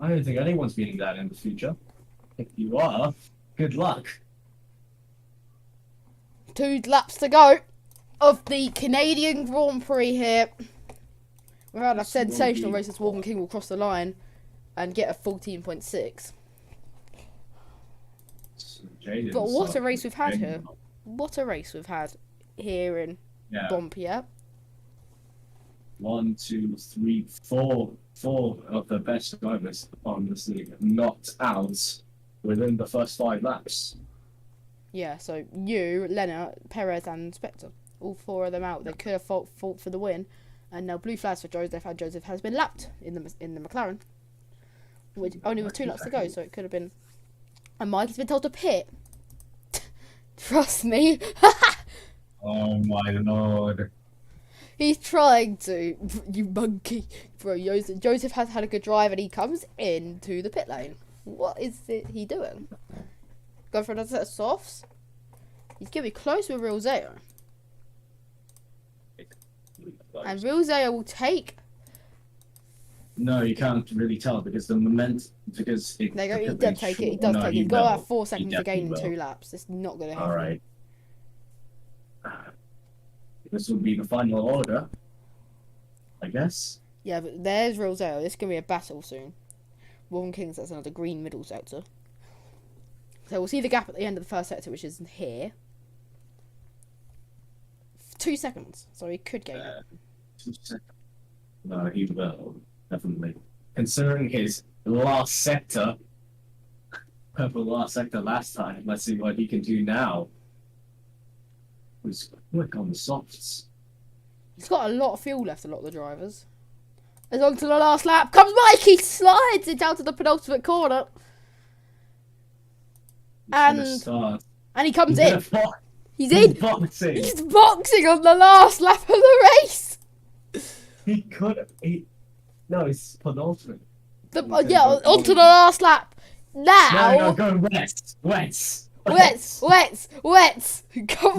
I don't think anyone's beating that in the future. If you are, good luck. 2 laps to go of the Canadian Grand Prix here. We're at a sensational race as Wolven King will cross the line and get a 14.6. Jaden's But what a up. race we've had Jaden here. up. What a race we've had here in Yeah. Bompier. 1, 2, 3, 4. 4 of the best drivers on this league knocked out within the first 5 laps. Yeah, so you, Leonard, Perez and Spectre. All 4 of them out. They could have fought for the win. And now blue flags for Joseph, and Joseph has been lapped in the McLaren. Which only with 2 laps to go, so it could have been. And Mike has been told to pit. Trust me. Oh my lord. He's trying to. You monkey. Bro, Joseph has had a good drive and he comes into the pit lane. What is he doing? Going for another set of softs? He's going to be close with Real Zeo. And Real Zeo will take. No, you can't really tell because the moment because it, There you go. He because does it's take it. He short. does No, take it. he He's got will. about 4 seconds He to gain in definitely 2 laps. It's not going to happen. All right. This will be the final order, I guess. Yeah, but there's Real Zeo. This is going to be a battle soon. Wolven Kings, that's another green middle sector. So we'll see the gap at the end of the first sector, which is here. 2 seconds, so he could gain it. No, he will. Definitely. Considering his last sector, purple last sector last time, let's see what he can do now. He's quick on the softs. He's got a lot of fuel left, a lot of the drivers. As on to the last lap comes Mikey, slides it down to the penultimate corner. And he comes in. He's in. Boxing. He's boxing on the last lap of the race. He could. No, it's penultimate. Yeah, onto the last lap. Now. No, going west. West. Come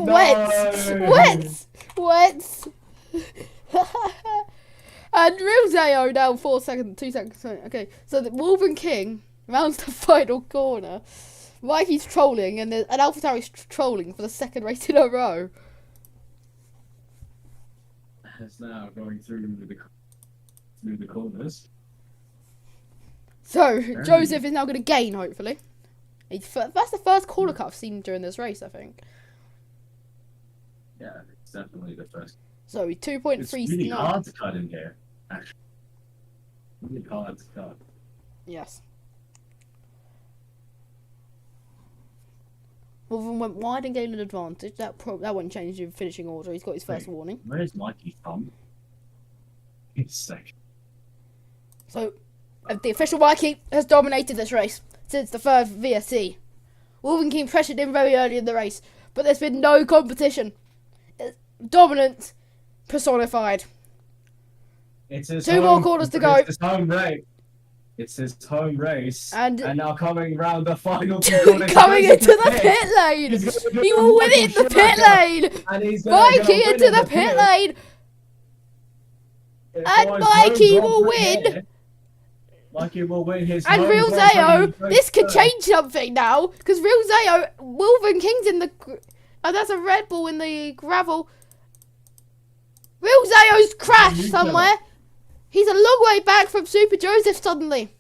wets. And Rilzeo now 4 seconds, 2 seconds. Okay, so the Wolven King rounds the final corner. Mikey's trolling, and AlphaTauri's trolling for the second race in a row. It's now going through the corners. So Joseph is now going to gain, hopefully. That's the first corner cut I've seen during this race, I think. Yeah, it's definitely the first. So 2.3. It's really hard to cut in here, actually. Really hard to cut. Yes. Wolven went wide and gained an advantage. That won't change the finishing order. He's got his first warning. Where's Mikey from? It's sick. So, the official Mikey has dominated this race since the third VSC. Wolven King pressured him very early in the race, but there's been no competition. Dominance personified. It's his Two more corners to go. It's his home race. It's his home race. And now coming round the final coming into the pit lane. He will win it in the pit lane. Mikey into the pit lane. And Mikey will win. Mikey will win his. And Rilzeo, this could change something now, because Rilzeo, Wolven King's in the. Oh, there's a Red Bull in the gravel. Rilzeo's crashed somewhere. He's a long way back from Super Joseph suddenly.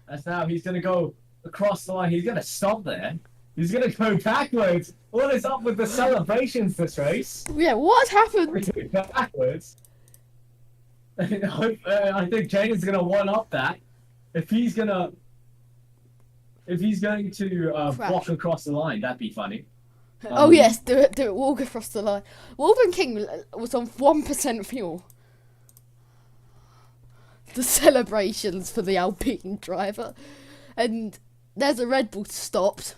That's now. He's going to go across the line. He's going to stop there. He's going to go backwards. What is up with the celebrations this race? Yeah, what happened? Backwards. I think Jaden's going to one-up that. If he's going to walk across the line, that'd be funny. Oh yes, do it, walk across the line. Wolven King was on 1% fuel. The celebrations for the Alpine driver. And there's a Red Bull stopped.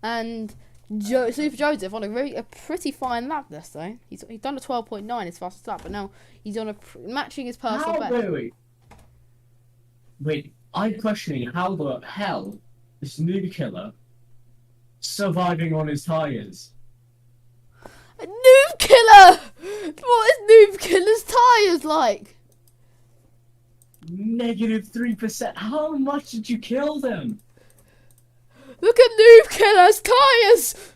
And Super Joseph on a pretty fine lap this though. He's done a 12.9 his fastest lap, but now he's on matching his personal best. Wait, I'm questioning how the hell this noob killer surviving on his tyres. A noob killer! What is noob killer's tyres like? -3%. How much did you kill them? Look at noob killer's tyres!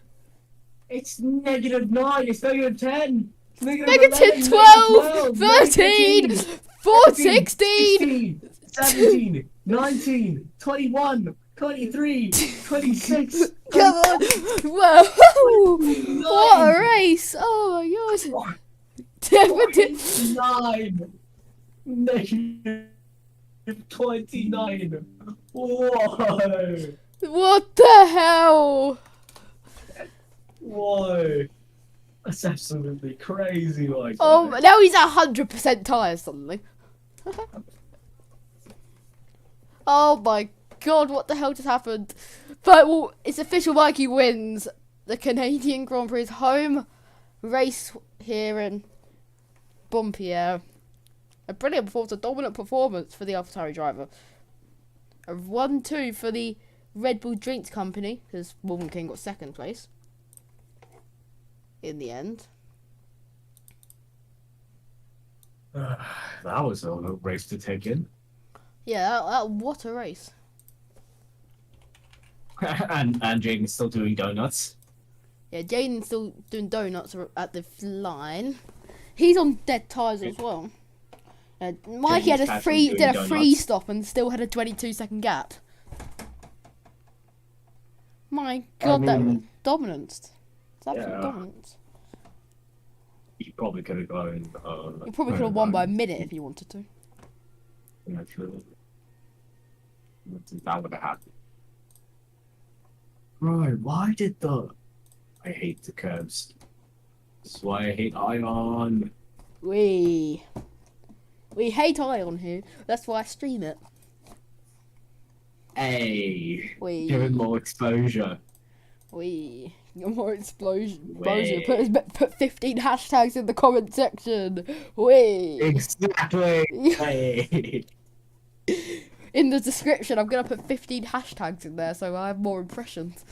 It's -9, it's -10. Negative 12, 13, 14, 16, 17, 19, 21, 23, 26. Come on! Whoa! What a race! Oh my god! 9. -29. Whoa! What the hell? Whoa! That's absolutely crazy, like. Oh, now he's 100% tyres suddenly. Oh my god, what the hell just happened? But well, it's official. Mikey wins the Canadian Grand Prix home race here in Bompierre. A brilliant performance, a dominant performance for the AlphaTauri driver. A 1-2 for the Red Bull Drinks Company, because Wolven King got second place in the end. That was a race to take in. Yeah, what a race. and Jaden's still doing donuts. Yeah, Jaden's still doing donuts at the line. He's on dead tyres as well. Mikey did a free stop and still had a 22-second gap. My god, that was dominance. It's absolute dominance. you probably could have gone. You probably could have won by a minute if you wanted to. Yeah, true. That would have happened. Bro, why did the... I hate the curves. That's why I hate Ion. We hate Ion here. That's why I stream it. Hey, We give it more exposure. More explosion. Wait. Put 15 hashtags in the comment section. We Exactly. Hey. in the description. I'm gonna put 15 hashtags in there so I have more impressions.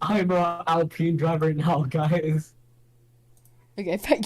I'm a Alpine driver now, guys. Okay, thank you.